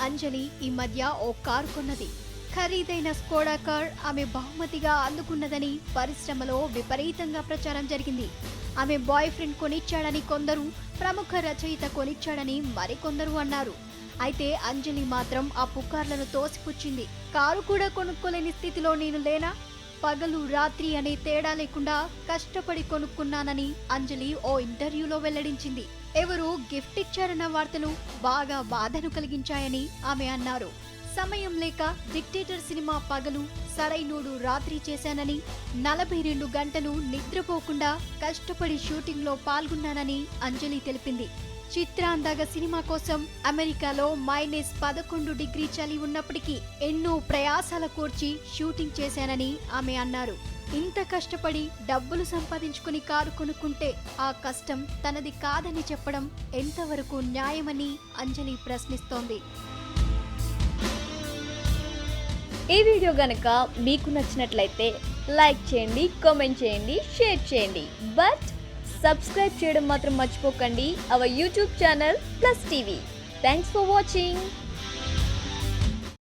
అంజలి ఈ మధ్య ఓ కారు కొన్నది. ఖరీదైన స్కోడా కార్ ఆమె బహుమతిగా అందుకున్నదని పరిశ్రమలో విపరీతంగా ప్రచారం జరిగింది. ఆమె బాయ్ ఫ్రెండ్ కొనిచ్చాడని కొందరు, ప్రముఖ రచయిత కొనిచ్చాడని మరికొందరు అన్నారు. అయితే అంజలి మాత్రం ఆ పుకార్లను తోసిపుచ్చింది. కారు కూడా కొనుక్కోలేని స్థితిలో నేను లేనా? పగలు రాత్రి అనే తేడా లేకుండా కష్టపడి కొనుక్కున్నానని అంజలి ఓ ఇంటర్వ్యూలో వెల్లడించింది. ఎవరో గిఫ్ట్ ఇచ్చారన్న వార్తలు బాగా బాధను కలిగించాయని ఆమె అన్నారు. సమయం లేక డిక్టేటర్ సినిమా పగలు, సరైనోడు రాత్రి చేశానని, 42 గంటలు నిద్రపోకుండా కష్టపడి షూటింగ్లో పాల్గొన్నానని అంజలి తెలిపింది. చిత్రాందాగ సినిమా కోసం అమెరికాలో -11 డిగ్రీ చలి ఉన్నప్పటికీ ఎన్నో ప్రయాసాల కోర్చి షూటింగ్ చేశానని ఆమె అన్నారు. ఇంత కష్టపడి డబ్బులు సంపాదించుకుని కారు కొనుక్కుంటే ఆ కష్టం తనది కాదని చెప్పడం ఎంతవరకు న్యాయమని అంజలి ప్రశ్నిస్తోంది. ఈ వీడియో గనక మీకు నచ్చినట్లయితే లైక్ చేయండి, కామెంట్ చేయండి, షేర్ చేయండి. బట్ సబ్స్క్రైబ్ చేయడం మాత్రం మర్చిపోకండి our YouTube channel plus TV. Thanks for watching.